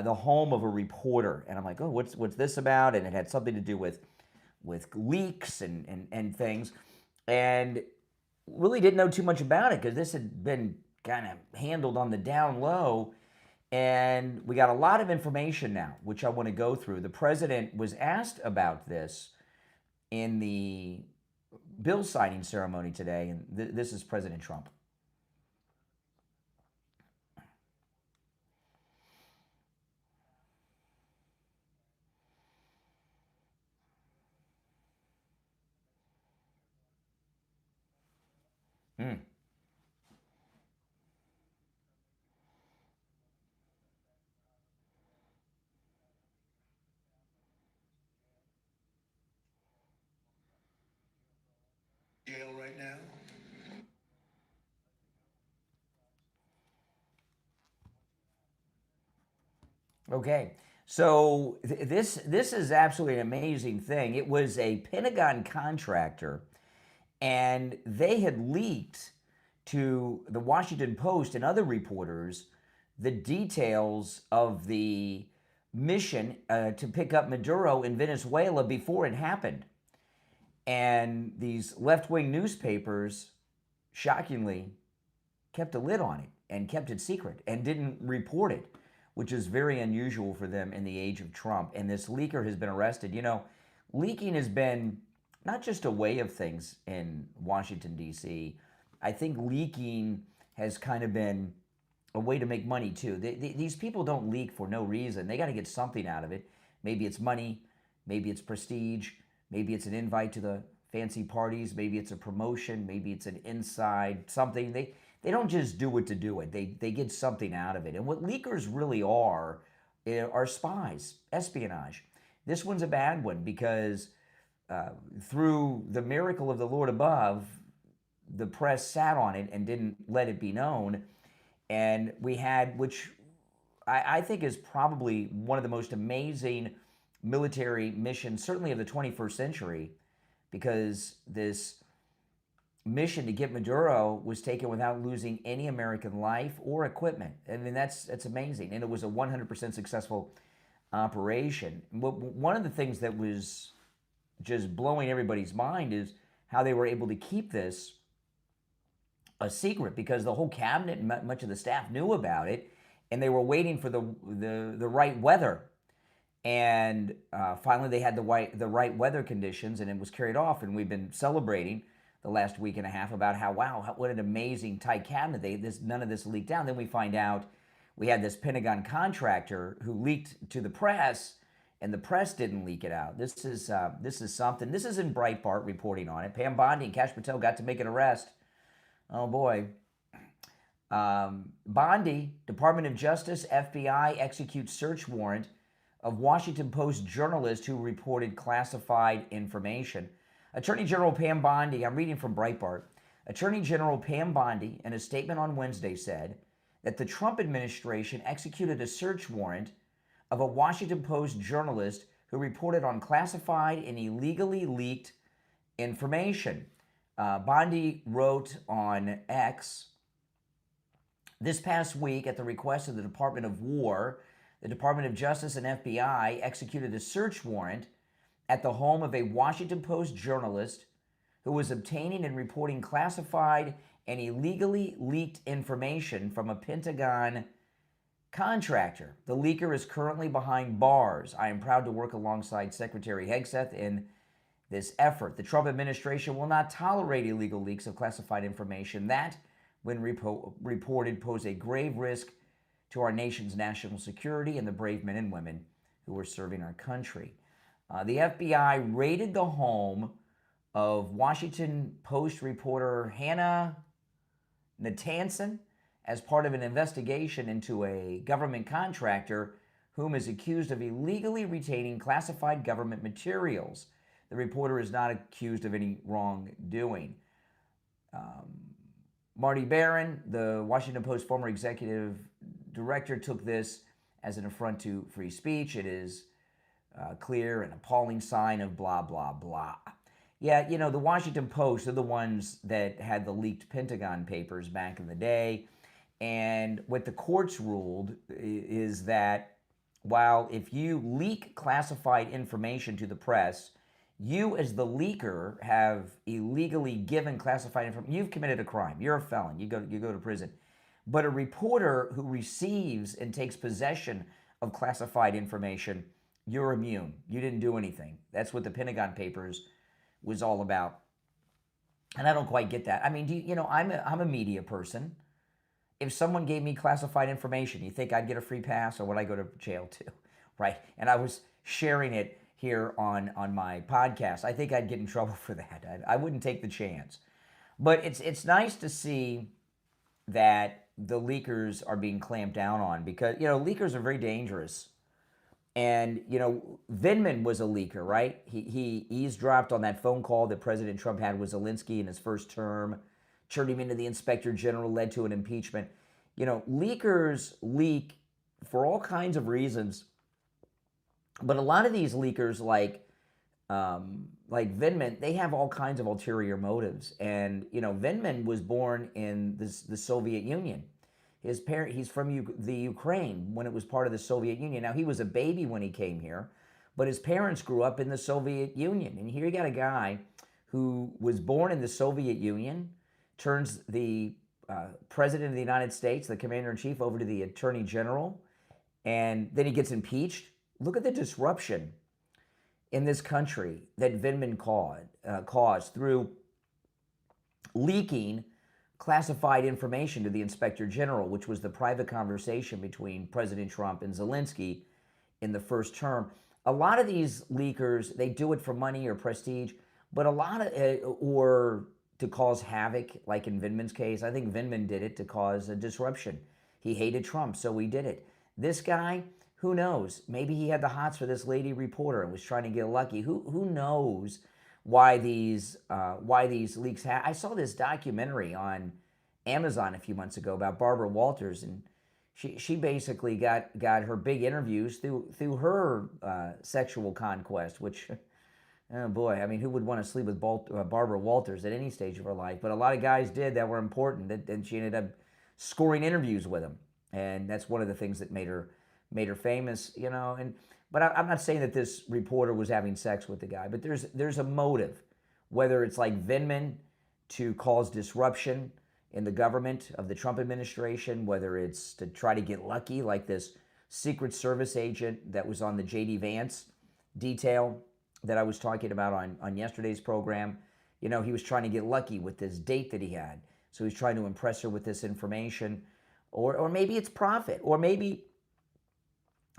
the home of a reporter. And I'm like, oh, what's this about? And it had something to do with leaks and things. And really didn't know too much about it because this had been kind of handled on the down low. And we got a lot of information now, which I want to go through. The president was asked about this in the bill signing ceremony today, and this is President Trump. Hmm. Jail right now. Okay, so this is absolutely an amazing thing. It was a Pentagon contractor, and they had leaked to the Washington Post and other reporters the details of the mission to pick up Maduro in Venezuela before it happened. And these left-wing newspapers, shockingly, kept a lid on it and kept it secret and didn't report it, which is very unusual for them in the age of Trump. And this leaker has been arrested. You know, leaking has been not just a way of things in Washington, D.C. I think leaking has kind of been a way to make money too. These people don't leak for no reason. They got to get something out of it. Maybe it's money, maybe it's prestige, maybe it's an invite to the fancy parties, maybe it's a promotion, maybe it's an inside something. They don't just do it to do it. They get something out of it. And what leakers really are spies, espionage. This one's a bad one because through the miracle of the Lord above, the press sat on it and didn't let it be known. And we had, which I think is probably one of the most amazing military missions, certainly of the 21st century, because this mission to get Maduro was taken without losing any American life or equipment. I mean, that's amazing. And it was a 100% successful operation. One of the things that was just blowing everybody's mind is how they were able to keep this a secret, because the whole cabinet and much of the staff knew about it, and they were waiting for the right weather. And finally, they had the right weather conditions, and it was carried off. And we've been celebrating the last week and a half about how, wow, what an amazing tight cabinet. None of this leaked down. Then we find out we had this Pentagon contractor who leaked to the press, and the press didn't leak it out. This is something. This is in Breitbart reporting on it. Pam Bondi and Kash Patel got to make an arrest. Oh boy. Bondi, Department of Justice, FBI executes search warrant of Washington Post journalist who reported classified information. Attorney General Pam Bondi, I'm reading from Breitbart. Attorney General Pam Bondi, in a statement on Wednesday, said that the Trump administration executed a search warrant of a Washington Post journalist who reported on classified and illegally leaked information. Bondi wrote on X, this past week, at the request of the Department of War, the Department of Justice and FBI executed a search warrant at the home of a Washington Post journalist who was obtaining and reporting classified and illegally leaked information from a Pentagon contractor. The leaker is currently behind bars. I am proud to work alongside Secretary Hegseth in this effort. The Trump administration will not tolerate illegal leaks of classified information that, when reported, pose a grave risk to our nation's national security and the brave men and women who are serving our country. The FBI raided the home of Washington Post reporter Hannah Natanson as part of an investigation into a government contractor whom is accused of illegally retaining classified government materials. The reporter is not accused of any wrongdoing. Marty Baron, the Washington Post former executive director, took this as an affront to free speech. It is clear and appalling sign of blah, blah, blah. Yeah, you know, the Washington Post are the ones that had the leaked Pentagon papers back in the day. And what the courts ruled is that while if you leak classified information to the press, you as the leaker have illegally given classified information. You've committed a crime. You're a felon. You go to prison. But a reporter who receives and takes possession of classified information, you're immune. You didn't do anything. That's what the Pentagon Papers was all about. And I don't quite get that. I mean, I'm a media person. If someone gave me classified information, you think I'd get a free pass, or would I go to jail too? Right? And I was sharing it here on my podcast. I think I'd get in trouble for that. I wouldn't take the chance. But it's nice to see that the leakers are being clamped down on, because leakers are very dangerous. And Vindman was a leaker, right? He eavesdropped on that phone call that President Trump had with Zelensky in his first term, turned him into the Inspector General, led to an impeachment. Leakers leak for all kinds of reasons, but a lot of these leakers, like Vindman, they have all kinds of ulterior motives. And Vindman was born in the Soviet Union. He's from the Ukraine when it was part of the Soviet Union. Now, he was a baby when he came here, but his parents grew up in the Soviet Union. And here you got a guy who was born in the Soviet Union, turns the President of the United States, the Commander-in-Chief, over to the Attorney General, and then he gets impeached. Look at the disruption in this country that Vindman caused through leaking classified information to the Inspector General, which was the private conversation between President Trump and Zelensky in the first term. A lot of these leakers, they do it for money or prestige, but a lot of, or to cause havoc, like in Vindman's case. I think Vindman did it to cause a disruption. He hated Trump, so he did it. This guy, who knows? Maybe he had the hots for this lady reporter and was trying to get lucky. Who knows why these leaks happen? I saw this documentary on Amazon a few months ago about Barbara Walters, and she basically got her big interviews through her sexual conquest, which, oh boy, I mean, who would want to sleep with Barbara Walters at any stage of her life? But a lot of guys did that were important, and she ended up scoring interviews with him, and that's one of the things that made her famous, But I'm not saying that this reporter was having sex with the guy, but there's a motive, whether it's like Vindman to cause disruption in the government of the Trump administration, whether it's to try to get lucky, like this Secret Service agent that was on the J.D. Vance detail that I was talking about on yesterday's program. He was trying to get lucky with this date that he had, so he's trying to impress her with this information, or maybe it's profit, or maybe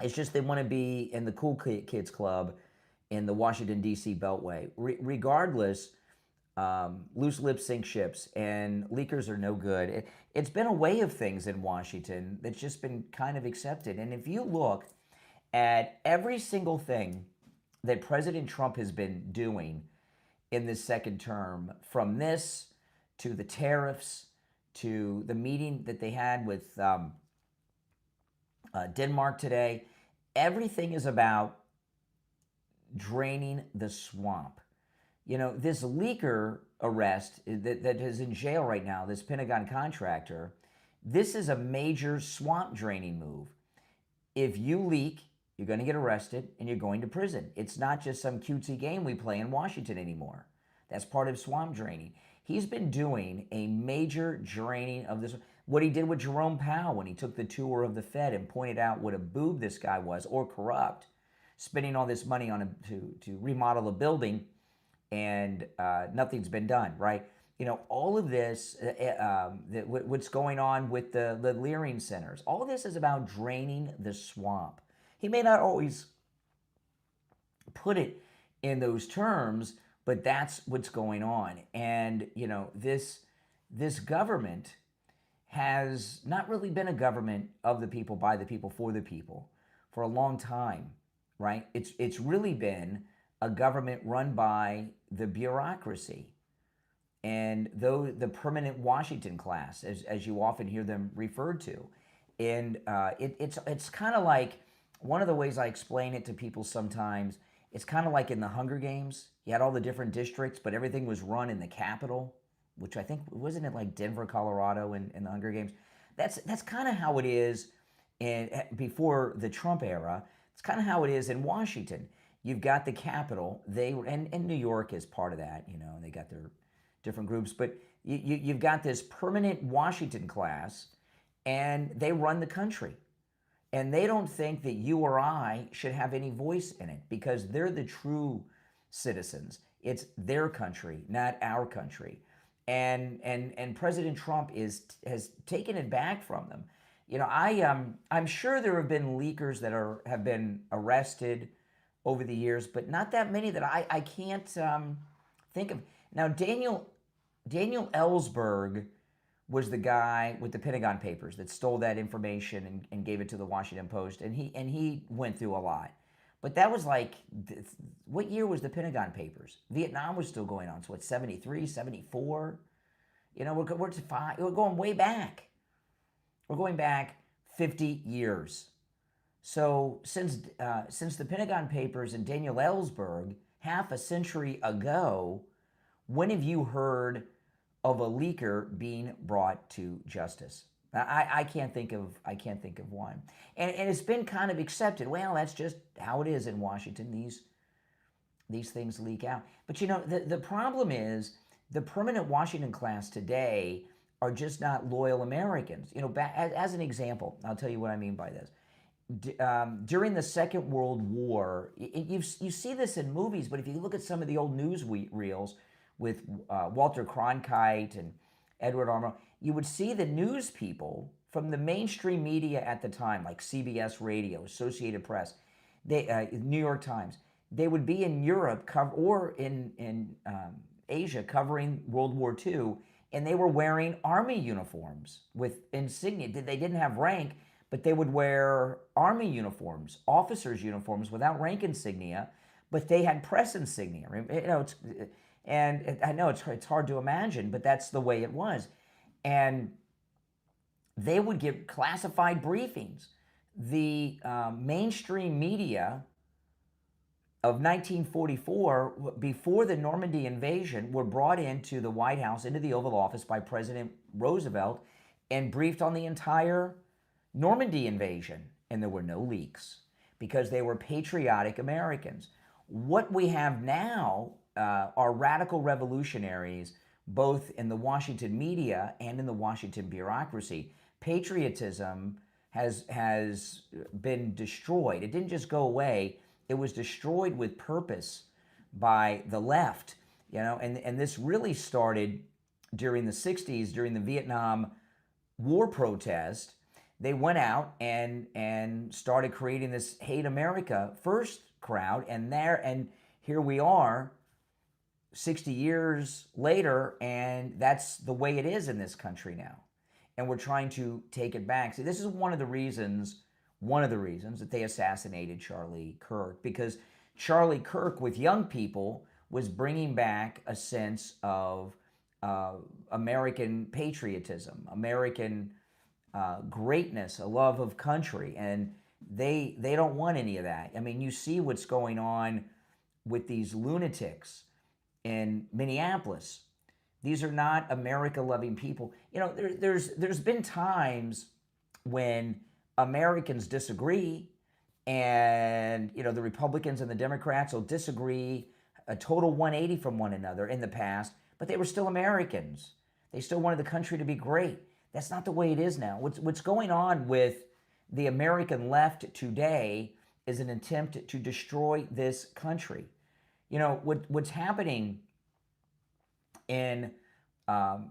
it's just they want to be in the cool kids club in the Washington, D.C. Beltway. Regardless, loose lips sink ships, and leakers are no good. It's been a way of things in Washington that's just been kind of accepted. And if you look at every single thing that President Trump has been doing in this second term, from this to the tariffs to the meeting that they had with Denmark today, everything is about draining the swamp. This leaker arrest that is in jail right now, this Pentagon contractor, this is a major swamp draining move. If you leak, you're going to get arrested and you're going to prison. It's not just some cutesy game we play in Washington anymore. That's part of swamp draining. He's been doing a major draining of this. What he did with Jerome Powell when he took the tour of the Fed and pointed out what a boob this guy was, or corrupt, spending all this money on him to remodel a building, and nothing's been done, right? All of this, what's going on with the Leering centers, all of this is about draining the swamp. He may not always put it in those terms, but that's what's going on. And, this government has not really been a government of the people, by the people, for the people for a long time, right? It's really been a government run by the bureaucracy and the permanent Washington class, as you often hear them referred to. And it's kind of like, one of the ways I explain it to people sometimes, it's kind of like in the Hunger Games. You had all the different districts, but everything was run in the capital, which I think, wasn't it like Denver, Colorado in the Hunger Games? That's kind of how it is before the Trump era. It's kind of how it is in Washington. You've got the Capitol, and New York is part of that, you know, and they got their different groups, but you've got this permanent Washington class, and they run the country. And they don't think that you or I should have any voice in it because they're the true citizens. It's their country, not our country. And President Trump has taken it back from them. You know, I'm sure there have been leakers that have been arrested over the years, but not that many that I can't think of. Now, Daniel Ellsberg was the guy with the Pentagon Papers that stole that information and gave it to the Washington Post, and he went through a lot. But that was like, what year was the Pentagon Papers? Vietnam was still going on, so what, 73, 74? You know, we're going way back. We're going back 50 years. So since the Pentagon Papers and Daniel Ellsberg, half a century ago, when have you heard of a leaker being brought to justice? I can't think of one, and it's been kind of accepted. Well, that's just how it is in Washington. These things leak out. But you know, the problem is the permanent Washington class today are just not loyal Americans. You know, as an example, I'll tell you what I mean by this. During the Second World War, you see this in movies, but if you look at some of the old news reels with Walter Cronkite and Edward R. Murrow, you would see the news people from the mainstream media at the time, like CBS Radio, Associated Press, New York Times. They would be in Europe or in Asia covering World War II, and they were wearing army uniforms with insignia. They didn't have rank, but they would wear army uniforms, officers' uniforms without rank insignia, but they had press insignia. You know, and I know it's hard to imagine, but that's the way it was. And they would give classified briefings. The mainstream media of 1944, before the Normandy invasion, were brought into the White House, into the Oval Office by President Roosevelt, and briefed on the entire Normandy invasion. And there were no leaks because they were patriotic Americans. What we have now are radical revolutionaries, both in the Washington media and in the Washington bureaucracy. Patriotism has been destroyed. It didn't just go away. It was destroyed with purpose by the left, you know, and this really started during the 60s, during the Vietnam War protest. They went out and started creating this Hate America First crowd, and here we are 60 years later, and that's the way it is in this country now. And we're trying to take it back. See, this is one of the reasons that they assassinated Charlie Kirk, because Charlie Kirk with young people was bringing back a sense of American patriotism, American greatness, a love of country, and they don't want any of that. I mean, you see what's going on with these lunatics in Minneapolis. These are not America-loving people. You know, there's been times when Americans disagree, and you know, the Republicans and the Democrats will disagree a total 180 from one another in the past, but they were still Americans. They still wanted the country to be great. That's not the way it is now. What's going on with the American left today is an attempt to destroy this country. You know, what's happening in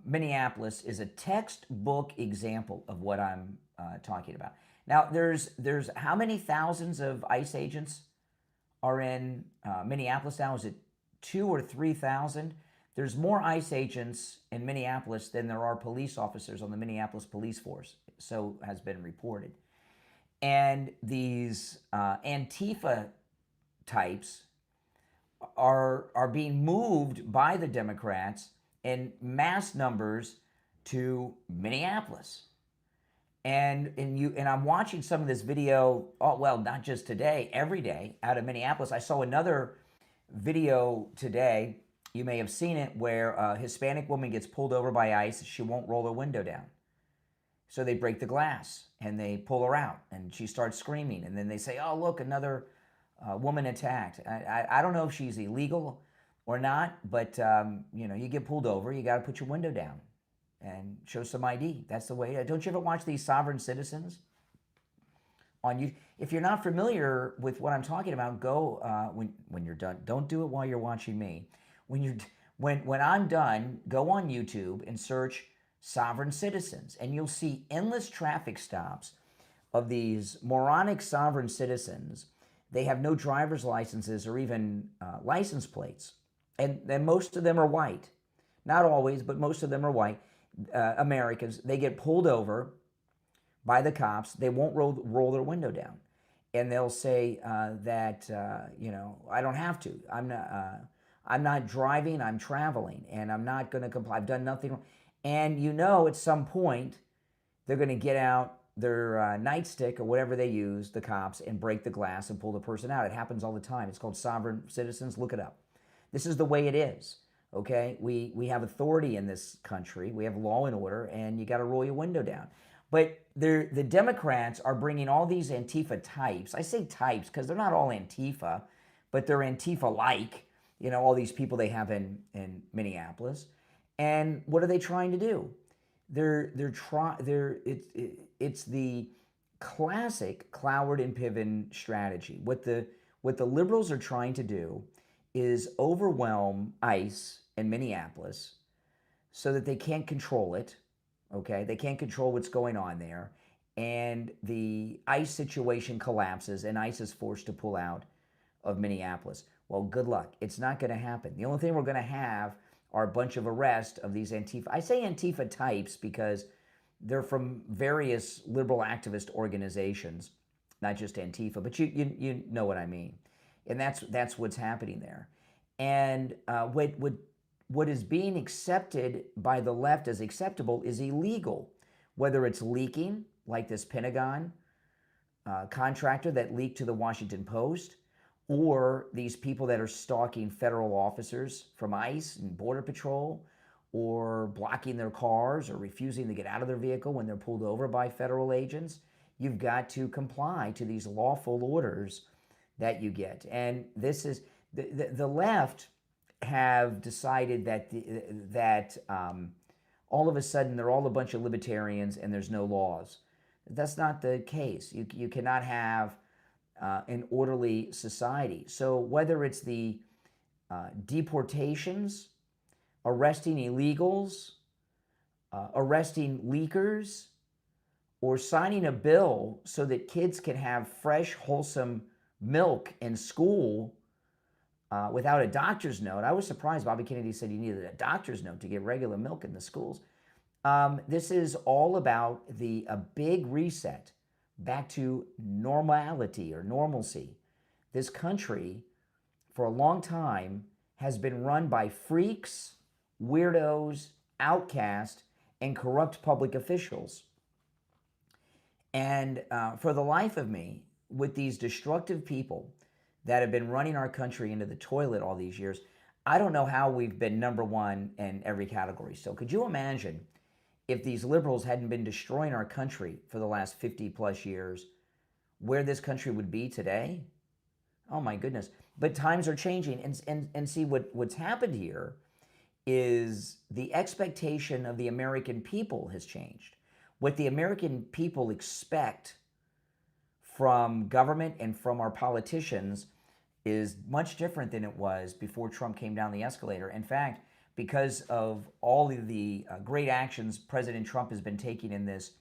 Minneapolis is a textbook example of what I'm talking about. Now, there's how many thousands of ICE agents are in Minneapolis now? Is it 2,000 or 3,000? There's more ICE agents in Minneapolis than there are police officers on the Minneapolis police force, so has been reported. And these Antifa types are being moved by the Democrats in mass numbers to Minneapolis. And I'm watching some of this video, not just today, every day out of Minneapolis. I saw another video today, you may have seen it, where a Hispanic woman gets pulled over by ICE. She won't roll her window down. So they break the glass and they pull her out, and she starts screaming. And then they say, "Oh, look, another woman attacked." I don't know if she's illegal or not, but you get pulled over, you got to put your window down and show some ID. That's the way. Don't you ever watch these Sovereign Citizens on you? If you're not familiar with what I'm talking about, go when you're done. Don't do it while you're watching me. When I'm done, go on YouTube and search Sovereign Citizens, and you'll see endless traffic stops of these moronic sovereign citizens. They have no driver's licenses or even license plates, and most of them are white. Not always, but most of them are white Americans. They get pulled over by the cops. They won't roll their window down, and they'll say that I don't have to. I'm not driving. I'm traveling, and I'm not going to comply. I've done nothing wrong. And at some point, they're going to get out their nightstick or whatever they use, the cops, and break the glass and pull the person out. It happens all the time. It's called Sovereign Citizens. Look it up. This is the way it is, okay? We have authority in this country. We have law and order, and you got to roll your window down. But the Democrats are bringing all these Antifa types. I say types because they're not all Antifa, but they're Antifa-like, all these people they have in Minneapolis. And what are they trying to do? It's the classic Cloward and Piven strategy. What the liberals are trying to do is overwhelm ICE in Minneapolis so that they can't control it. Okay, they can't control what's going on there, and the ICE situation collapses, and ICE is forced to pull out of Minneapolis. Well, good luck. It's not going to happen. The only thing we're going to have are a bunch of arrests of these Antifa. I say Antifa types because they're from various liberal activist organizations, not just Antifa, but you know what I mean. And that's what's happening there. And what is being accepted by the left as acceptable is illegal, whether it's leaking, like this Pentagon contractor that leaked to the Washington Post, or these people that are stalking federal officers from ICE and Border Patrol, or blocking their cars or refusing to get out of their vehicle when they're pulled over by federal agents. You've got to comply to these lawful orders that you get. And this is, the left have decided that all of a sudden they're all a bunch of libertarians and there's no laws. That's not the case. You cannot have an orderly society. So whether it's the deportations, arresting illegals, arresting leakers, or signing a bill so that kids can have fresh, wholesome milk in school without a doctor's note. I was surprised Bobby Kennedy said you needed a doctor's note to get regular milk in the schools. This is all about a big reset back to normality or normalcy. This country, for a long time, has been run by freaks, weirdos, outcasts, and corrupt public officials. And for the life of me, with these destructive people that have been running our country into the toilet all these years, I don't know how we've been number one in every category. So could you imagine if these liberals hadn't been destroying our country for the last 50 plus years, where this country would be today? Oh my goodness. But times are changing, and see what's happened here is the expectation of the American people has changed. What the American people expect from government and from our politicians is much different than it was before Trump came down the escalator. In fact, because of all of the great actions President Trump has been taking in this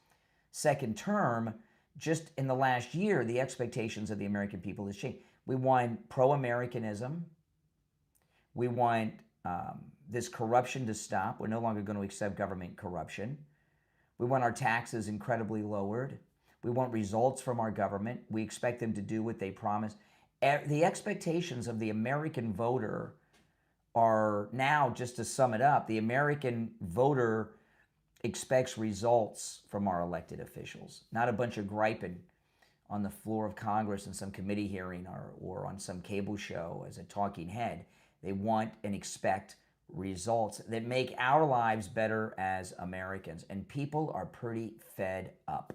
second term, just in the last year, the expectations of the American people has changed. We want pro-Americanism. We want this corruption to stop. We're no longer going to accept government corruption. We want our taxes incredibly lowered. We want results from our government. We expect them to do what they promise. The expectations of the American voter are now, just to sum it up, the American voter expects results from our elected officials, not a bunch of griping on the floor of Congress in some committee hearing or on some cable show as a talking head. They want and expect results that make our lives better as Americans. And people are pretty fed up.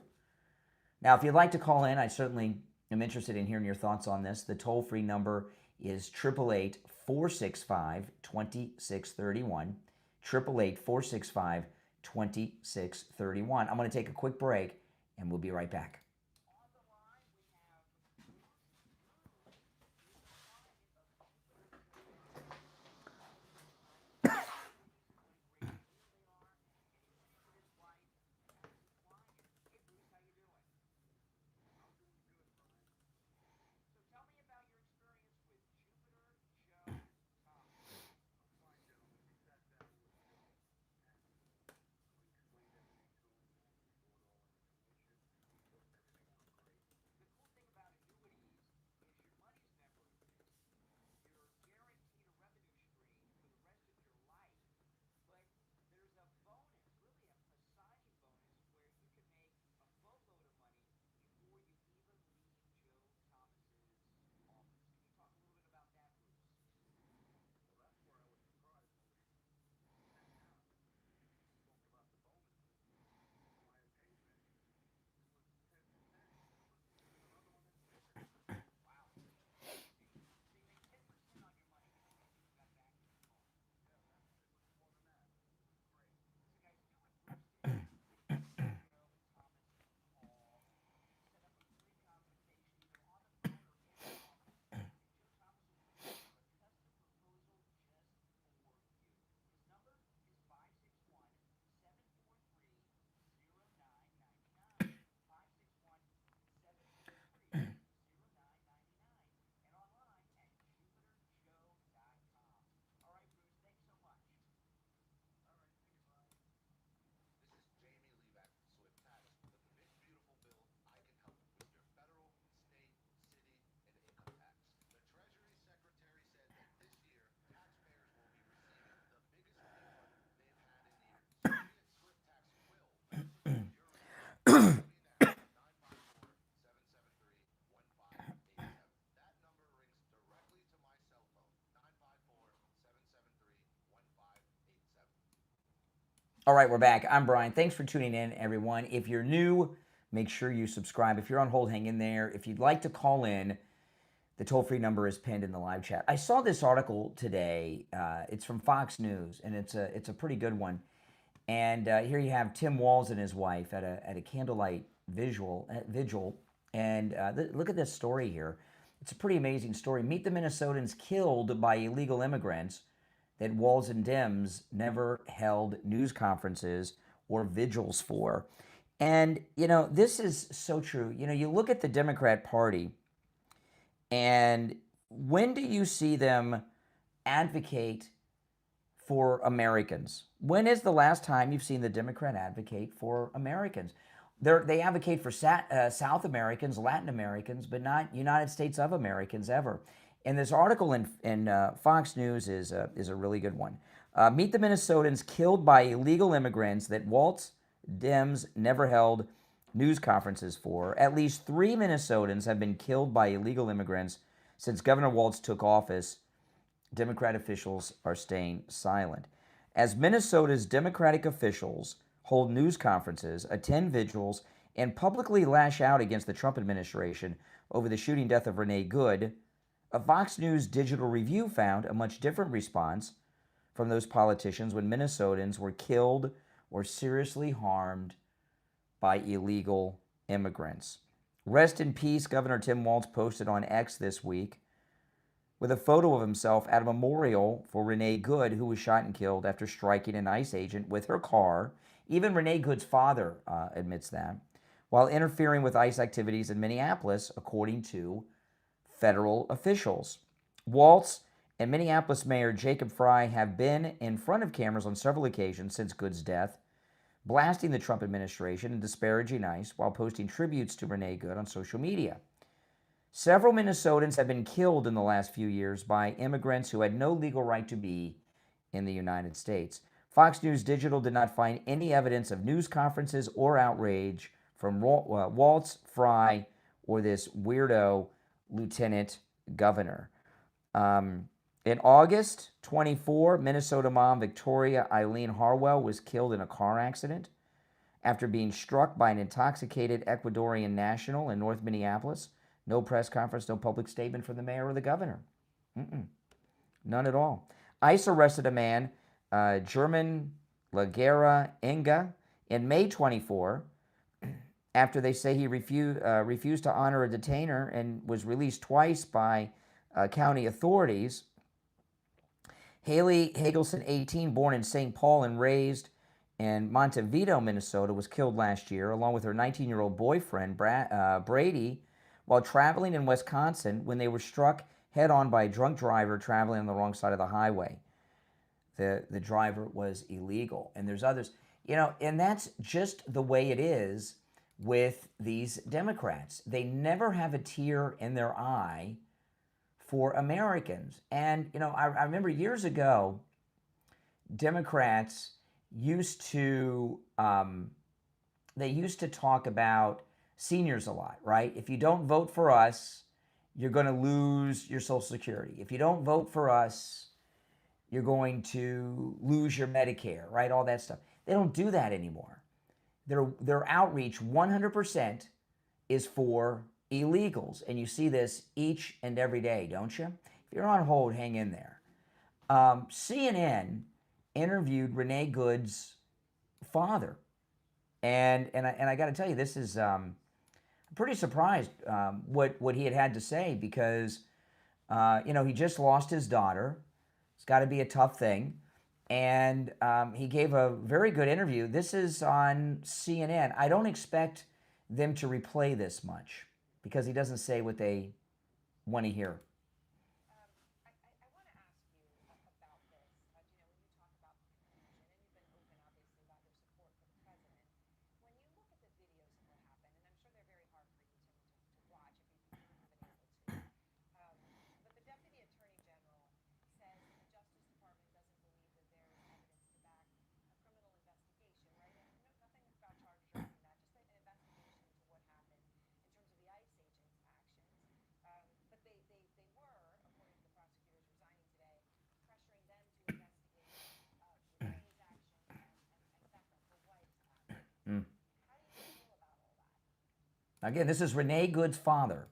Now, if you'd like to call in, I certainly am interested in hearing your thoughts on this. The toll-free number is 888-465-2631. 888-465-2631. I'm going to take a quick break, and we'll be right back. All right, we're back. I'm Brian. Thanks for tuning in, everyone. If you're new, make sure you subscribe. If you're on hold, hang in there. If you'd like to call in, the toll-free number is pinned in the live chat. I saw this article today. It's from Fox News, and it's a pretty good one. And here you have Tim Walz and his wife at a candlelight vigil. And look at this story here. It's a pretty amazing story. Meet the Minnesotans killed by illegal immigrants that Walz and Dems never held news conferences or vigils for. And, you know, this is so true. You know, you look at the Democrat Party, and when do you see them advocate for Americans? When is the last time you've seen the Democrat advocate for Americans? They advocate for South Americans, Latin Americans, but not United States of Americans ever. And this article in Fox News is a really good one. Meet the Minnesotans killed by illegal immigrants that Walz Dems never held news conferences for. At least 3 Minnesotans have been killed by illegal immigrants since Governor Walz took office. Democrat officials are staying silent. As Minnesota's Democratic officials hold news conferences, attend vigils, and publicly lash out against the Trump administration over the shooting death of Renee Good, a Fox News digital review found a much different response from those politicians when Minnesotans were killed or seriously harmed by illegal immigrants. Rest in peace, Governor Tim Walz posted on X this week with a photo of himself at a memorial for Renee Good, who was shot and killed after striking an ICE agent with her car. Even Renee Good's father admits that, while interfering with ICE activities in Minneapolis, according to federal officials. Walz and Minneapolis Mayor Jacob Frey have been in front of cameras on several occasions since Good's death, blasting the Trump administration and disparaging ICE while posting tributes to Renee Good on social media. Several Minnesotans have been killed in the last few years by immigrants who had no legal right to be in the United States. Fox News Digital did not find any evidence of news conferences or outrage from Walz, Frey, or this weirdo lieutenant governor. And In August 24, Minnesota mom Victoria Eileen Harwell was killed in a car accident after being struck by an intoxicated Ecuadorian national in North Minneapolis. No press conference, no public statement from the mayor or the governor. None at all. ICE arrested a man, German Laguerra Inga, in May 24 after they say he refused to honor a detainer and was released twice by county authorities. Haley Hagelson, 18, born in St. Paul and raised in Montevideo, Minnesota, was killed last year, along with her 19-year-old boyfriend, Brady, while traveling in Wisconsin when they were struck head-on by a drunk driver traveling on the wrong side of the highway. The driver was illegal. And there's others. You know, and that's just the way it is with these Democrats. They never have a tear in their eye for Americans. And, you know, I remember years ago, Democrats used to, they used to talk about seniors a lot, right? If you don't vote for us, you're going to lose your Social Security. If you don't vote for us, you're going to lose your Medicare, right? All that stuff. They don't do that anymore. Their outreach 100% is for illegals. And you see this each and every day, don't you? If you're on hold, hang in there. CNN interviewed Renee Good's father. And I got to tell you, this is, I'm pretty surprised what he had to say because, you know, he just lost his daughter. It's got to be a tough thing. And he gave a very good interview. This is on CNN. I don't expect them to replay this much because he doesn't say what they want to hear. Again, this is Renee Good's father.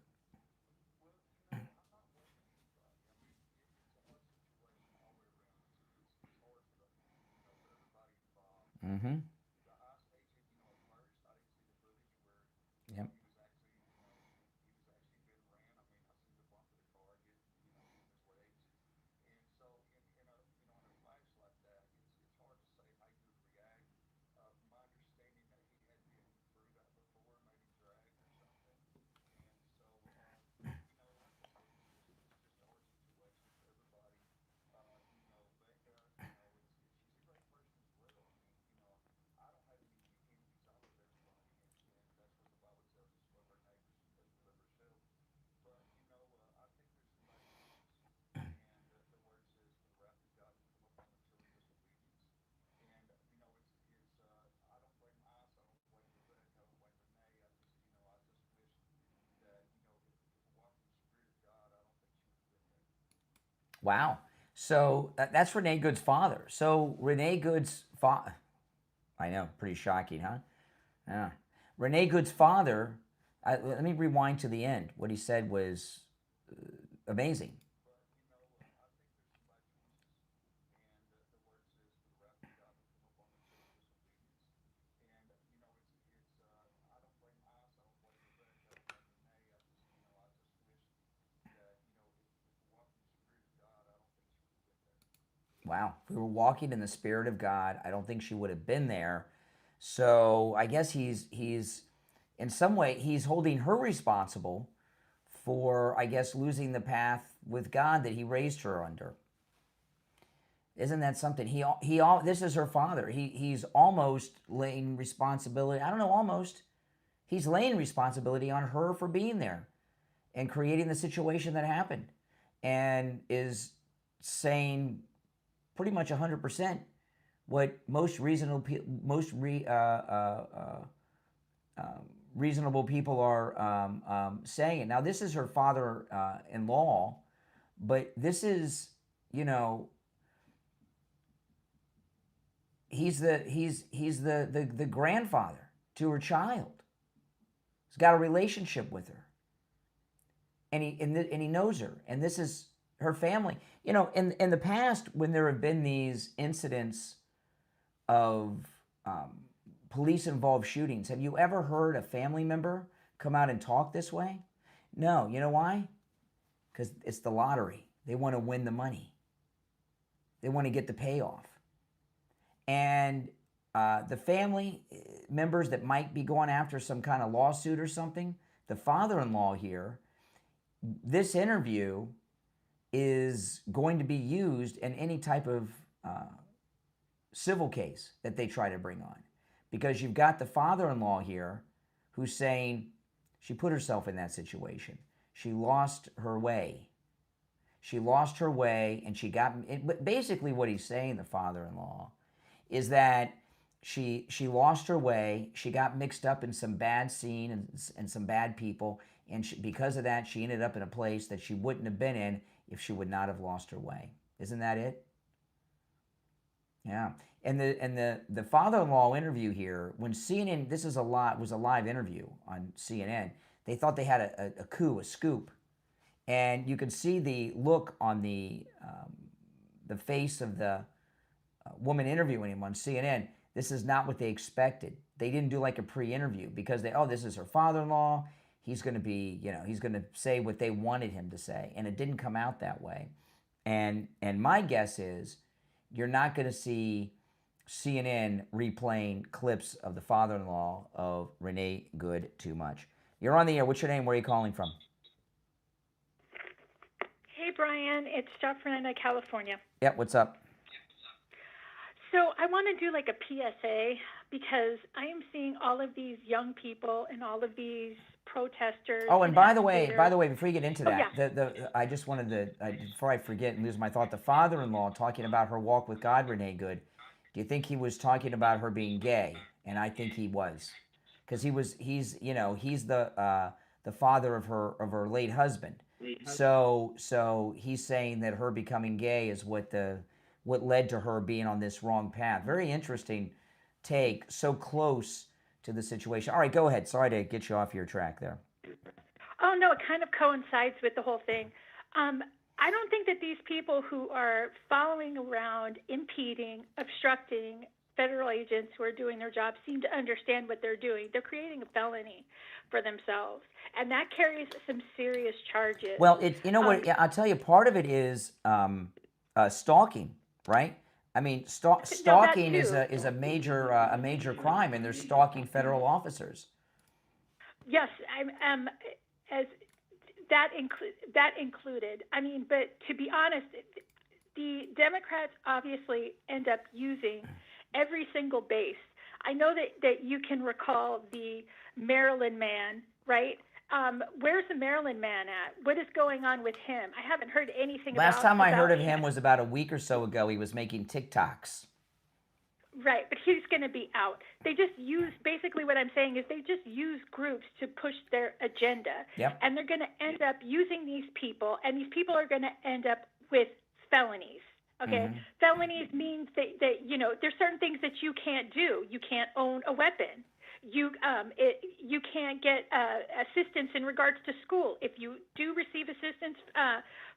Mm-hmm. Yep. Wow. So that's Renee Good's father. So Renee Good's father, I know, pretty shocking, huh? Yeah. Renee Good's father, let me rewind to the end. What he said was amazing. Wow. If we were walking in the Spirit of God, I don't think she would have been there. So I guess he's in some way, he's holding her responsible for, I guess, losing the path with God that he raised her under. Isn't that something? This is her father. He's almost laying responsibility. I don't know, almost. He's laying responsibility on her for being there and creating the situation that happened, and is saying pretty much 100% what most reasonable people are saying. Now, this is her father-in-law, but this is you know, he's the grandfather to her child. He's got a relationship with her, and he knows her, and this is her family. You know, in the past, when there have been these incidents of police-involved shootings, have you ever heard a family member come out and talk this way? No. You know why? Because it's the lottery. They want to win the money. They want to get the payoff. And the family members that might be going after some kind of lawsuit or something, the father-in-law here, this interview is going to be used in any type of civil case that they try to bring on. Because you've got the father-in-law here who's saying she put herself in that situation. She lost her way. She lost her way, and she got... But basically what he's saying, the father-in-law, is that she lost her way, she got mixed up in some bad scene and some bad people, and because of that, she ended up in a place that she wouldn't have been in if she would not have lost her way. Isn't that it? Yeah. And the father-in-law interview here, when CNN, was a live interview on CNN, they thought they had a coup, a scoop. And you could see the look on the face of the woman interviewing him on CNN. This is not what they expected. They didn't do like a pre-interview because this is her father-in-law. He's going to be, he's going to say what they wanted him to say. And it didn't come out that way. And my guess is you're not going to see CNN replaying clips of the father-in-law of Renee Good too much. You're on the air. What's your name? Where are you calling from? Hey, Brian. It's Fernanda, California. Yep. What's up? So I want to do like a PSA because I am seeing all of these young people and all of these protesters. Oh, and by the way, before you get into that, yeah. I just wanted to, before I forget and lose my thought, the father-in-law talking about her walk with God, Renee Good. Do you think he was talking about her being gay? And I think he was, because he's the father of her late husband. So he's saying that her becoming gay is what led to her being on this wrong path. Very interesting take, so close to the situation. All right, go ahead. Sorry to get you off your track there. Oh, no, it kind of coincides with the whole thing. I don't think that these people who are following around, impeding, obstructing federal agents who are doing their job seem to understand what they're doing. They're creating a felony for themselves, and that carries some serious charges. Well, I'll tell you, part of it is stalking, right? I mean, stalking is a major crime, and they're stalking federal officers. Yes, that included. I mean, but to be honest, the Democrats obviously end up using every single base. I know that you can recall the Maryland man, right? Where's the Maryland man at? What is going on with him? I haven't heard anything about him. Last time I heard of him was about a week or so ago. He was making TikToks. Right, but he's going to be out. They just basically what I'm saying is they just use groups to push their agenda. Yep. And they're going to end up using these people, and these people are going to end up with felonies. Okay? Mm-hmm. Felonies means that there's certain things that you can't do. You can't own a weapon. You can't get assistance in regards to school. If you do receive assistance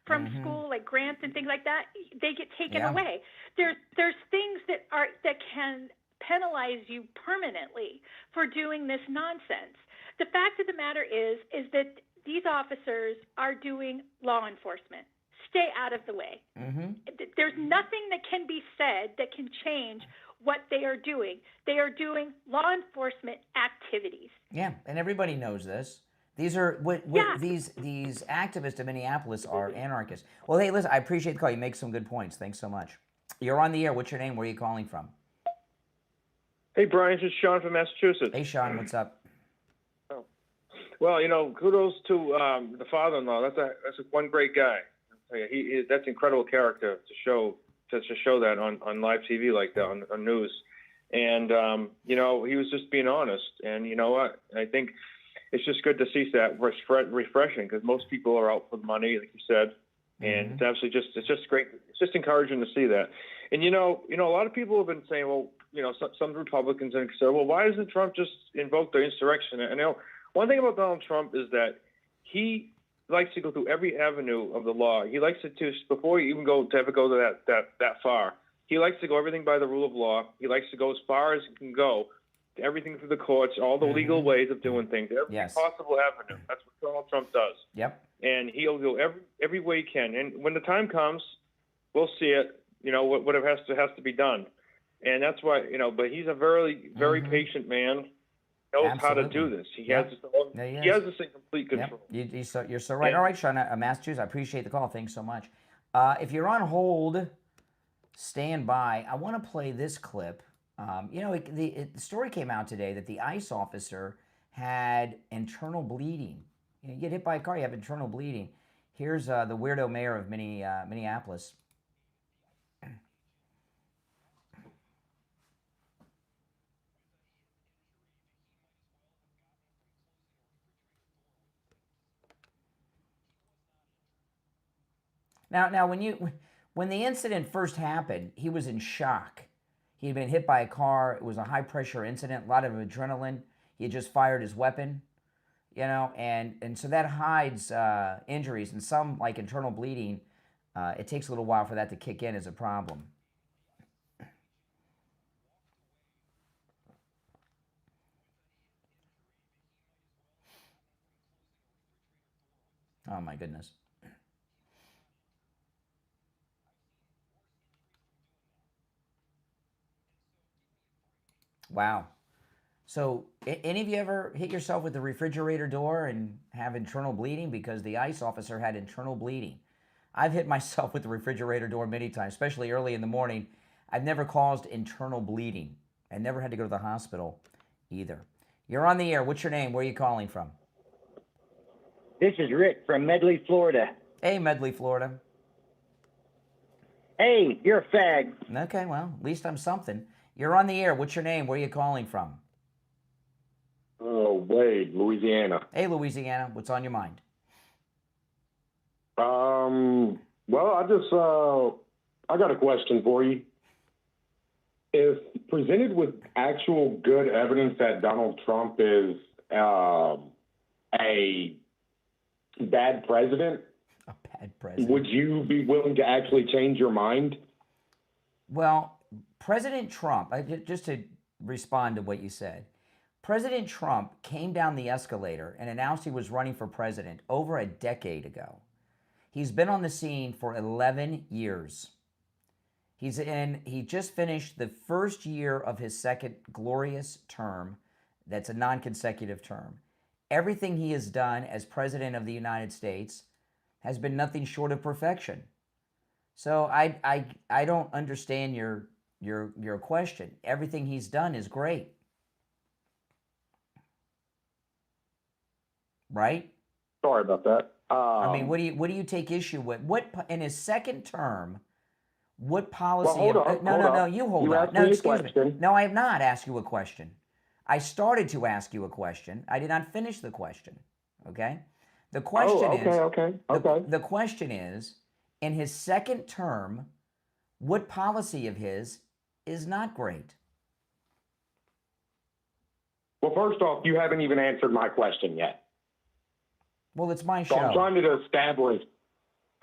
from school, like grants and things like that, they get taken away. There's things that can penalize you permanently for doing this nonsense. The fact of the matter is that these officers are doing law enforcement. Stay out of the way. Mm-hmm. There's nothing that can be said that can change what they are doing. They are doing law enforcement activities. Yeah, and everybody knows this. These are these activists in Minneapolis are anarchists. Well, hey, listen, I appreciate the call. You make some good points. Thanks so much. You're on the air. What's your name? Where are you calling from? Hey, Brian, this is Sean from Massachusetts. Hey, Sean, what's up? Oh. Well, kudos to the father-in-law. That's one great guy. That's incredible character to show that on live TV like that, on news. And, he was just being honest. And you know what? I think it's just good to see that refreshing, because most people are out for the money, like you said. And it's absolutely it's just great. It's just encouraging to see that. And, a lot of people have been saying, well, some Republicans and say, well, why doesn't Trump just invoke the insurrection? And, one thing about Donald Trump is that he likes to go through every avenue of the law. He likes to before you even go to that far, he likes to go everything by the rule of law. He likes to go as far as he can go, everything through the courts, all the legal ways of doing things, every possible avenue. That's what Donald Trump does. Yep. And he'll go every way he can. And when the time comes, we'll see it. Whatever has to be done. And that's why but he's a very very patient man. Knows how to do this. He has this. He has this in complete control. Yep. You're so right. All right, Shawna, Massachusetts. I appreciate the call. Thanks so much. If you're on hold, stand by. I want to play this clip. The story came out today that the ICE officer had internal bleeding. You get hit by a car, you have internal bleeding. Here's the weirdo mayor of Minneapolis. Now, when the incident first happened, he was in shock. He had been hit by a car. It was a high-pressure incident, a lot of adrenaline. He had just fired his weapon, and so that hides injuries. And some, like internal bleeding, it takes a little while for that to kick in as a problem. Oh, my goodness. Wow. So, any of you ever hit yourself with the refrigerator door and have internal bleeding because the ICE officer had internal bleeding? I've hit myself with the refrigerator door many times, especially early in the morning. I've never caused internal bleeding. I never had to go to the hospital either. You're on the air. What's your name? Where are you calling from? This is Rick from Medley, Florida. Hey, Medley, Florida. Hey, you're a fag. Okay, well, at least I'm something. You're on the air. What's your name? Where are you calling from? Wade, Louisiana. Hey, Louisiana. What's on your mind? Well, I got a question for you. If presented with actual good evidence that Donald Trump is a bad president, would you be willing to actually change your mind? Well, President Trump, just to respond to what you said, President Trump came down the escalator and announced he was running for president over a decade ago. He's been on the scene for 11 years. He just finished the first year of his second glorious term. That's a non-consecutive term. Everything he has done as president of the United States has been nothing short of perfection. So I don't understand your question. Everything he's done is great. Right? Sorry about that. I mean, what do you take issue with? What in his second term? What policy? No, you hold on. No, excuse me. No, I have not asked you a question. I started to ask you a question. I did not finish the question. Okay? The question is. The question is, in his second term, what policy of his is not great? Well, first off, you haven't even answered my question yet. Well, it's my show. So I'm trying to establish,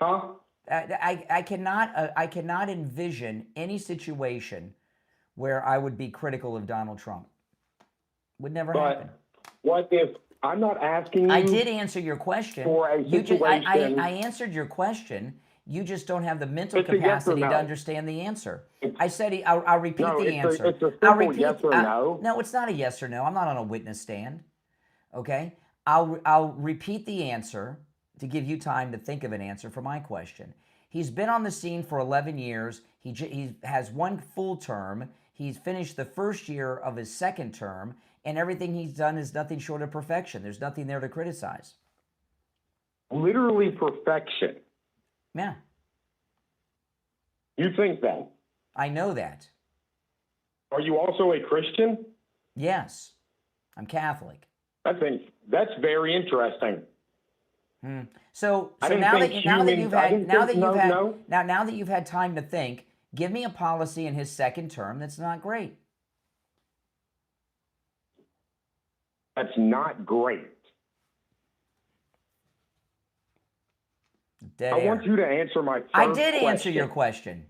huh? I cannot envision any situation where I would be critical of Donald Trump. Would never happen. What if I'm not asking you? I did answer your question. For a situation. I answered your question. You just don't have the mental capacity to understand the answer. I said I'll repeat the answer. It's a simple yes or no. No, it's not a yes or no. I'm not on a witness stand. Okay? I'll repeat the answer to give you time to think of an answer for my question. He's been on the scene for 11 years. He has one full term. He's finished the first year of his second term, and everything he's done is nothing short of perfection. There's nothing there to criticize. Literally perfection. Yeah. You think that? I know that. Are you also a Christian? Yes. I'm Catholic. I think that's very interesting. So I didn't now think that now that humans- you've I had didn't now think- that you've no, had no. now that you've had time to think, give me a policy in his second term that's not great. That's not great. Dead I air. want you to answer my first I did answer question. your question.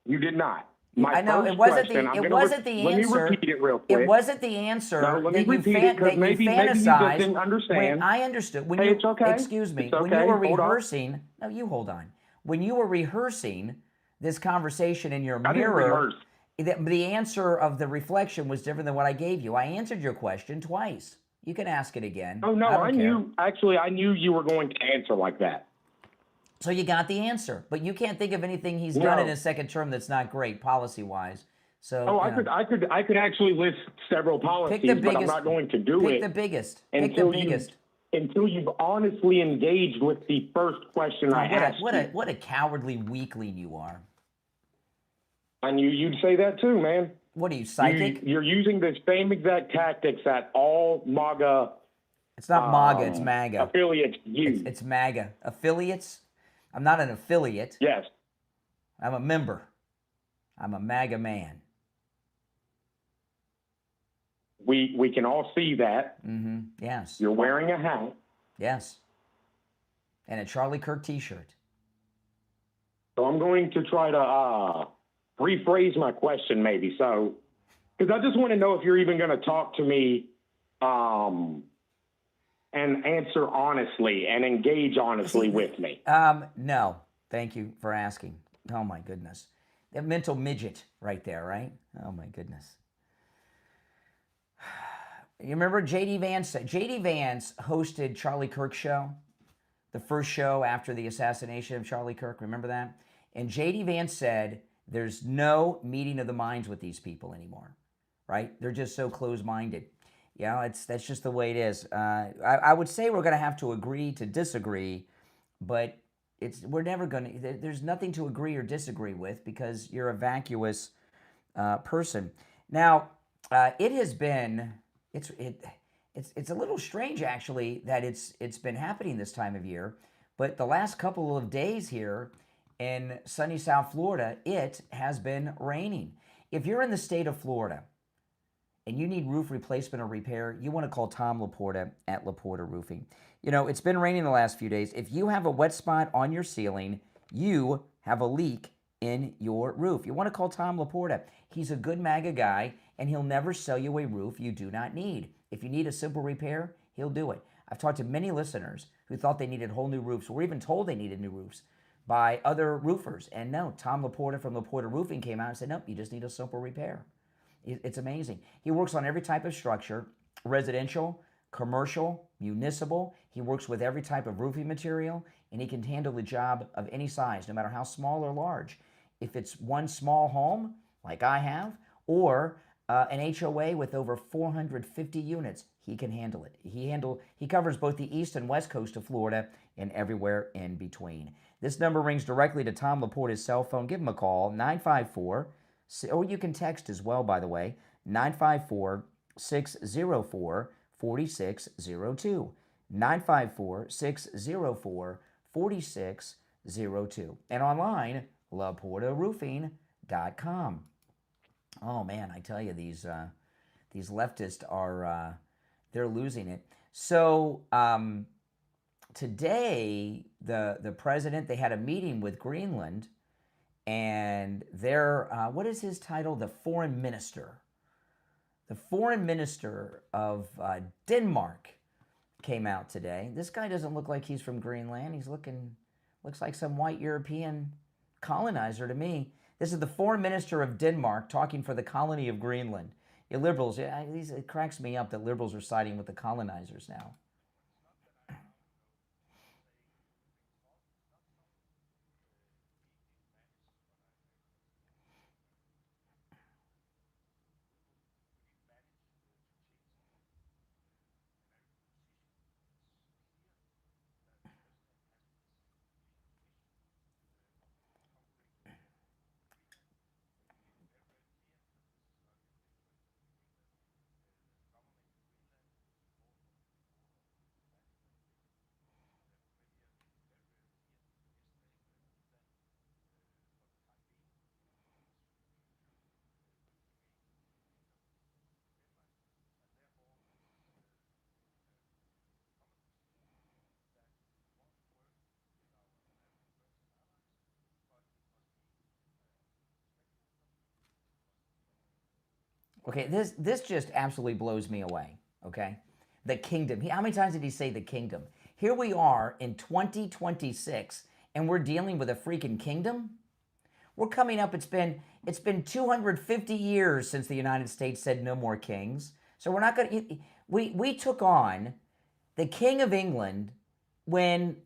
You did not. My I know first it wasn't question, the I'm it gonna wasn't the let answer. me repeat it real quick. It wasn't the answer No, let me that you repeat it, 'cause maybe you just fantasized. didn't understand. When I understood. When Hey, you, it's okay. Excuse me. It's When you okay. were Hold on. rehearsing. No, you hold on. When you were rehearsing this conversation in your I didn't mirror, rehearse. the answer of the reflection was different than what I gave you. I answered your question twice. You can ask it again. Oh no, I I don't care. knew. Actually, I knew you were going to answer like that. So you got the answer, but you can't think of anything he's No. done in his second term that's not great policy-wise. So Oh, you know, I could actually list several policies, pick the but I'm biggest. not going to do Pick it the biggest. Pick the until biggest. until you've honestly engaged with the first question I asked you. What a cowardly weakling you are. I knew you'd say that too, man. What are you, psychic? You're using the same exact tactics that all MAGA. It's not MAGA, it's MAGA. Affiliates use. It's MAGA. Affiliates? I'm not an affiliate. Yes. I'm a member. I'm a MAGA man. We can all see that. Yes. You're wearing a hat. Yes. And a Charlie Kirk t-shirt. So I'm going to try to rephrase my question maybe. So, because I just want to know if you're even going to talk to me and answer honestly and engage honestly with me. No. Thank you for asking. Oh, my goodness. That mental midget right there, right? Oh, my goodness. You remember J.D. Vance? J.D. Vance hosted Charlie Kirk's show, the first show after the assassination of Charlie Kirk. Remember that? And J.D. Vance said, there's no meeting of the minds with these people anymore, right? They're just so closed-minded. You know, that's just the way it is. I would say we're going to have to agree to disagree, but we're never going to. There's nothing to agree or disagree with because you're a vacuous person. Now, it has been. It's a little strange actually that it's been happening this time of year, but the last couple of days here in sunny South Florida, it has been raining. If you're in the state of Florida and you need roof replacement or repair, you want to call Tom Laporta at Laporta Roofing. You know, it's been raining the last few days. If you have a wet spot on your ceiling, you have a leak in your roof. You want to call Tom Laporta. He's a good MAGA guy, and he'll never sell you a roof you do not need. If you need a simple repair, he'll do it. I've talked to many listeners who thought they needed whole new roofs, or even told they needed new roofs by other roofers. And no, Tom Laporta from Laporta Roofing came out and said, nope, you just need a simple repair. It's amazing. He works on every type of structure, residential, commercial, municipal. He works with every type of roofing material, and he can handle the job of any size, no matter how small or large. If it's one small home, like I have, or an HOA with over 450 units, he can handle it. He covers both the east and west coast of Florida and everywhere in between. This number rings directly to Tom Laporta's cell phone. Give him a call, 954, or you can text as well, by the way, 954-604-4602. 954-604-4602. And online, LaportaRoofing.com. Oh man, I tell you, these leftists are they're losing it. So today, the president, they had a meeting with Greenland, and their what is his title? The foreign minister. The foreign minister of Denmark came out today. This guy doesn't look like he's from Greenland. Looks like some white European colonizer to me. This is the foreign minister of Denmark talking for the colony of Greenland. You liberals, it cracks me up that liberals are siding with the colonizers now. Okay, this just absolutely blows me away, okay? The kingdom. How many times did he say the kingdom? Here we are in 2026, and we're dealing with a freaking kingdom? We're coming up, it's been 250 years since the United States said no more kings. So we're not going to, we took on the King of England when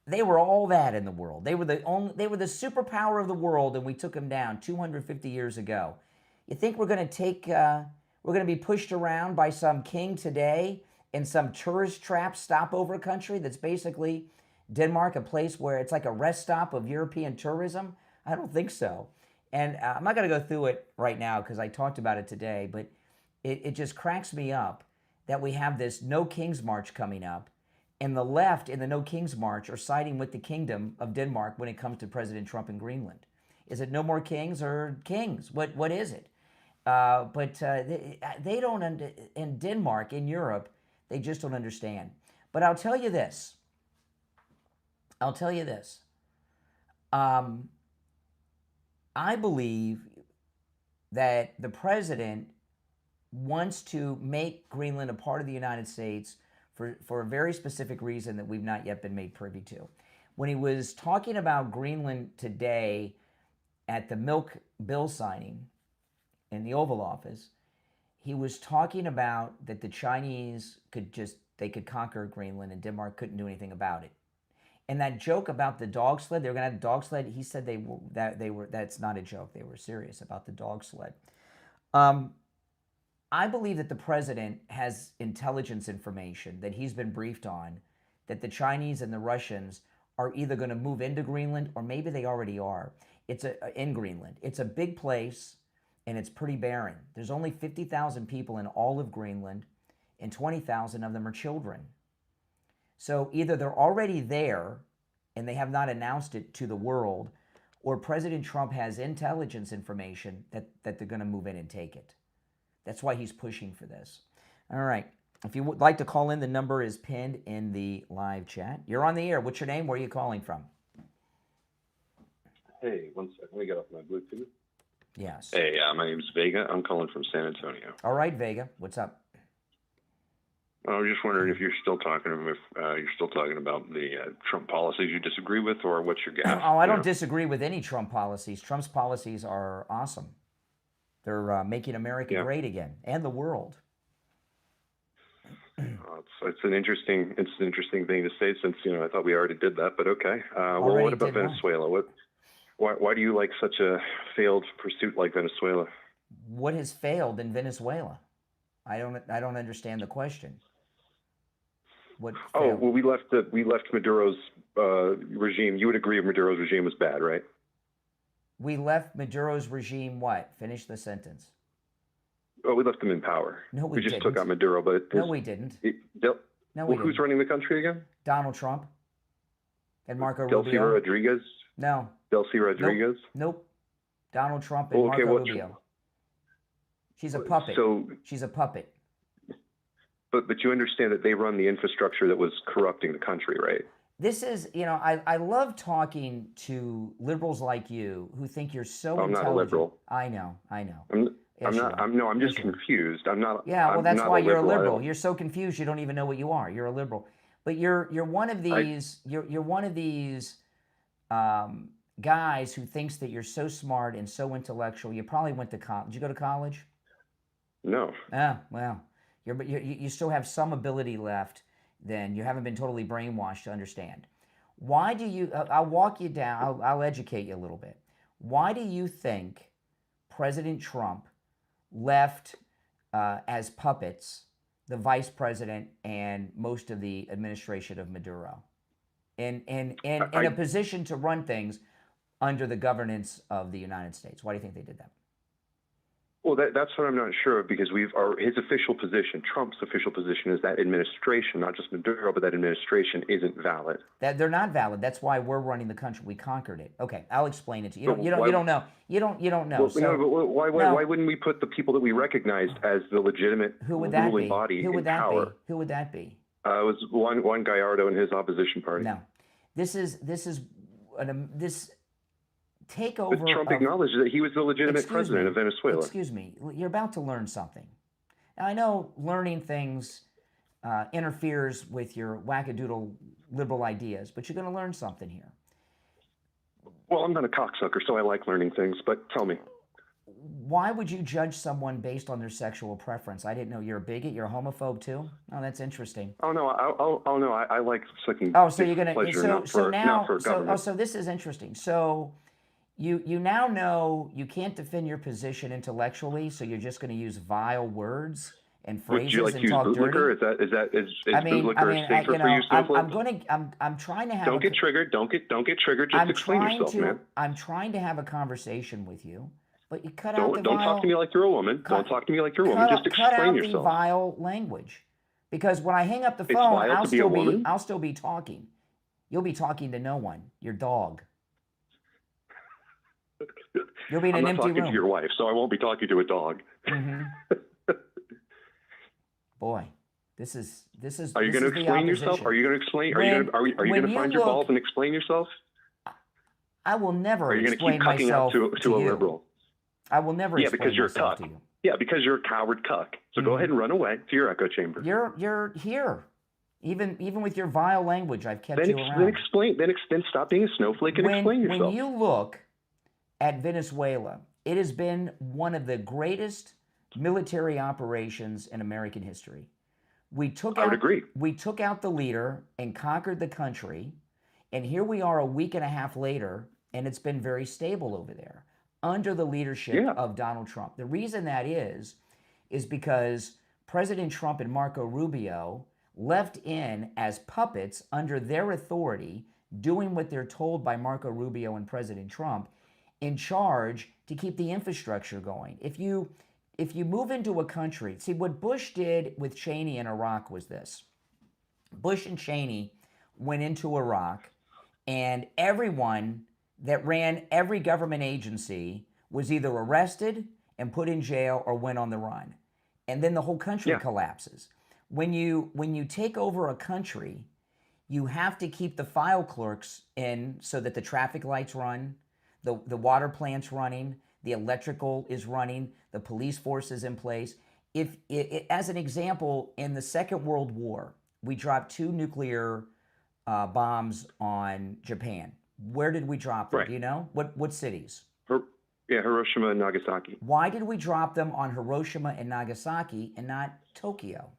they were all that in the world. They were the superpower of the world, and we took them down 250 years ago. You think we're going to be pushed around by some king today in some tourist trap stopover country that's basically Denmark, a place where it's like a rest stop of European tourism? I don't think so. And I'm not going to go through it right now because I talked about it today, but it just cracks me up that we have this No Kings March coming up, and the left in the No Kings March are siding with the Kingdom of Denmark when it comes to President Trump in Greenland. Is it no more kings or kings? What is it? They don't, in Denmark, in Europe, they just don't understand. But I'll tell you this. I believe that the president wants to make Greenland a part of the United States for a very specific reason that we've not yet been made privy to. When he was talking about Greenland today at the milk bill signing in the Oval Office, he was talking about that the Chinese could conquer Greenland and Denmark couldn't do anything about it. And that joke about the dog sled, they were going to have a dog sled. He said that's not a joke. They were serious about the dog sled. I believe that the president has intelligence information that he's been briefed on, that the Chinese and the Russians are either going to move into Greenland or maybe they already are. In Greenland. It's a big place and it's pretty barren. There's only 50,000 people in all of Greenland and 20,000 of them are children. So either they're already there and they have not announced it to the world, or President Trump has intelligence information that they're going to move in and take it. That's why he's pushing for this. All right. If you would like to call in, the number is pinned in the live chat. You're on the air. What's your name? Where are you calling from? Hey, one second. Let me get off my Bluetooth. Yes. Hey, my name's Vega. I'm calling from San Antonio. All right, Vega. What's up? I was just wondering if you're still talking about the Trump policies you disagree with, or what's your guess? Oh, I don't disagree with any Trump policies. Trump's policies are awesome. They're making America great again, and the world. It's an interesting thing to say, since I thought we already did that, but okay. Well, what about Venezuela? Why do you like such a failed pursuit like Venezuela? What has failed in Venezuela? I don't understand the question. What failed? Well, we left Maduro's regime. You would agree Maduro's regime was bad, right? We left Maduro's regime what? Finish the sentence. Oh, we left him in power. No, we just didn't. took out Maduro, but no, we didn't. Who's running the country again? Donald Trump and Marco Delcy Rubio. Rodriguez? No. Delcy Rodriguez? Nope. Donald Trump and Marco Rubio. She's a puppet. She's a puppet. But you understand that they run the infrastructure that was corrupting the country, right? This is, I love talking to liberals like you who think you're so intelligent. I'm not a liberal. I know. I'm just confused. I'm not. Yeah, well, that's why you're a liberal. You're You're so confused you don't even know what you are. You're a liberal, but you're one of these. You're one of these guys who thinks that you're so smart and so intellectual. You probably went to college. Did you go to college? No. Well, you still have some ability left. Then you haven't been totally brainwashed to understand. Why do you? I'll walk you down. I'll educate you a little bit. Why do you think President Trump left as puppets the vice president and most of the administration of Maduro, in a position to run things under the governance of the United States? Why do you think they did that? Well, that's what I'm not sure of, because his official position, Trump's official position, is that administration, not just Maduro, but that administration isn't valid. That they're not valid. That's why we're running the country. We conquered it. Okay, I'll explain it to you. You don't know. You don't know. Well, but why wouldn't we put the people that we recognized as the legitimate ruling body in power? Who would that be? It was one Gallardo and his opposition party. No, this takeover. But Trump acknowledged that he was the legitimate president of Venezuela. Excuse me. You're about to learn something. Now, I know learning things interferes with your wackadoodle liberal ideas, but you're going to learn something here. Well, I'm not a cocksucker, so I like learning things, but tell me. Why would you judge someone based on their sexual preference? I didn't know you're a bigot. You're a homophobe too. Oh, that's interesting. Oh no, I like sucking. Oh, so you're gonna. Pleasure, So this is interesting. So you now know you can't defend your position intellectually, so you're just going to use vile words and phrases Would you like and to use talk bootlicker? dirty. Is bootlicker safer for you, Snowflake? I'm trying to have. Don't get triggered. Don't get triggered. Just explain yourself, man. I'm trying to have a conversation with you. But you cut out Don't talk to me like you're a woman. Don't talk to me like you're a woman. Just explain cut out yourself. the vile language, because when I hang up the phone, I'll still be talking. You'll be talking to no one. Your dog. You'll be in an empty room. I'm not talking to your wife, so I won't be talking to a dog. Mm-hmm. Boy, this is. Are you going to explain yourself? Are you going to explain? Are you going to find your balls and explain yourself? I will never explain myself. Are you going to keep cucking up to a liberal? I will never explain myself to you. Yeah, because you're a coward cuck. So go ahead and run away to your echo chamber. You're here. Even with your vile language, I've kept you around. Then stop being a snowflake and explain yourself. When you look at Venezuela, it has been one of the greatest military operations in American history. I would agree. We took out the leader and conquered the country, and here we are a week and a half later, and it's been very stable over there, under the leadership of Donald Trump. The reason that is because President Trump and Marco Rubio left in as puppets under their authority, doing what they're told by Marco Rubio and President Trump, in charge to keep the infrastructure going. If you move into a country, see what Bush did with Cheney in Iraq was this. Bush and Cheney went into Iraq, and everyone that ran every government agency was either arrested and put in jail or went on the run. And then the whole country collapses. When you take over a country, you have to keep the file clerks in so that the traffic lights run, the water plant's running, the electrical is running, the police force is in place. As an example, in the Second World War, we dropped 2 nuclear bombs on Japan. Where did we drop them? Do you know? What cities? Hiroshima and Nagasaki. Why did we drop them on Hiroshima and Nagasaki and not Tokyo?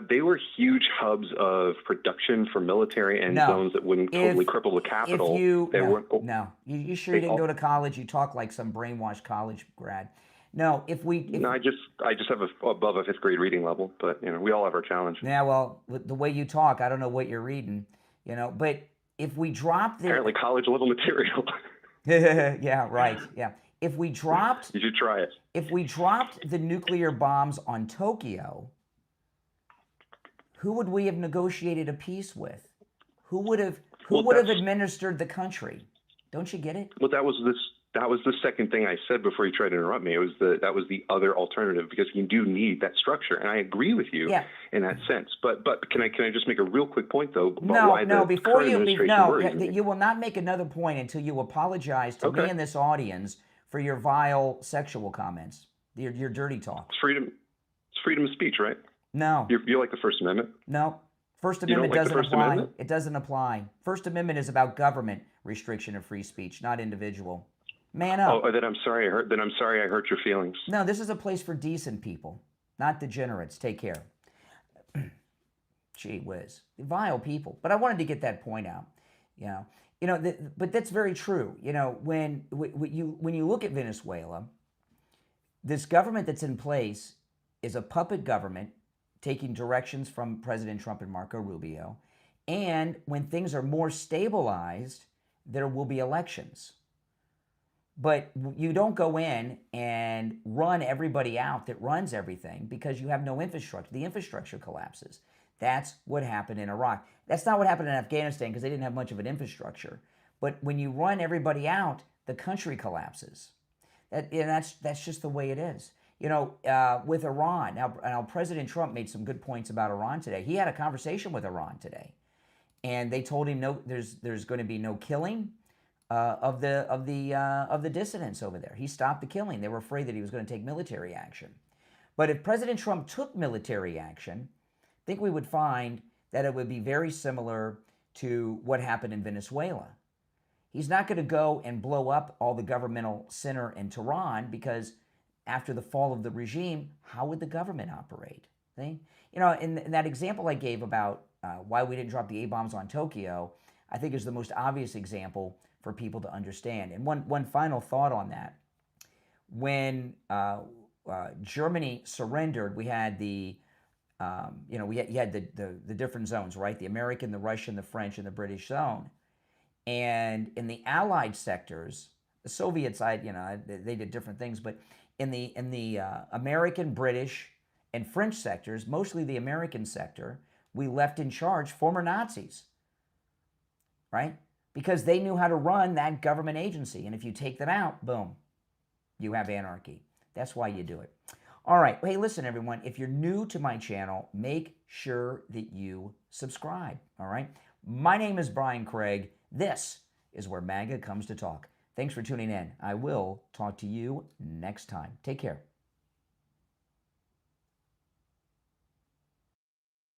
They were huge hubs of production for military and zones that wouldn't totally cripple the capital. You sure you didn't go to college? You talk like some brainwashed college grad. No, I just have above a 5th grade reading level, but we all have our challenge. Yeah, well, the way you talk, I don't know what you're reading, but if we drop apparently college level material. Yeah, right. Yeah. If we dropped you should try it. If we dropped the nuclear bombs on Tokyo, who would we have negotiated a peace with? Who would have administered the country? Don't you get it? Well, that was the second thing I said before you tried to interrupt me. That was the other alternative, because you do need that structure, and I agree with you in that sense. But can I just make a real quick point though about why the current administration worries me? You will not make another point until you apologize to me and this audience for your vile sexual comments, your dirty talk. It's freedom of speech, right? No. You like the First Amendment? No. First Amendment doesn't apply. It doesn't apply. First Amendment is about government restriction of free speech, not individual. Man up. Oh, then I'm sorry I hurt your feelings. No, this is a place for decent people, not degenerates. Take care. Gee whiz. Vile people. But I wanted to get that point out. But that's very true. When you look at Venezuela, this government that's in place is a puppet government taking directions from President Trump and Marco Rubio. And when things are more stabilized, there will be elections. But you don't go in and run everybody out that runs everything, because you have no infrastructure. The infrastructure collapses. That's what happened in Iraq. That's not what happened in Afghanistan, because they didn't have much of an infrastructure. But when you run everybody out, the country collapses. That's just the way it is. With Iran, now President Trump made some good points about Iran today. He had a conversation with Iran today, and they told him there's going to be no killing, of the dissidents over there. He stopped the killing. They were afraid that he was going to take military action. But if President Trump took military action, I think we would find that it would be very similar to what happened in Venezuela. He's not going to go and blow up all the governmental center in Tehran, because after the fall of the regime, how would the government operate? See? You know, in that example I gave about why we didn't drop the A-bombs on Tokyo, I think is the most obvious example for people to understand. And one final thought on that. When Germany surrendered, we had the you had the different zones, right? The American, the Russian, the French, and the British zone. And in the Allied sectors, the Soviet side, you know, they did different things, but in the American, British, and French sectors, mostly the American sector, we left in charge former Nazis, right? Because they knew how to run that government agency. And if you take them out, boom, you have anarchy. That's why you do it. All right. Hey, listen, everyone. If you're new to my channel, make sure that you subscribe. All right. My name is Brian Craig. This is where MAGA comes to talk. Thanks for tuning in. I will talk to you next time. Take care.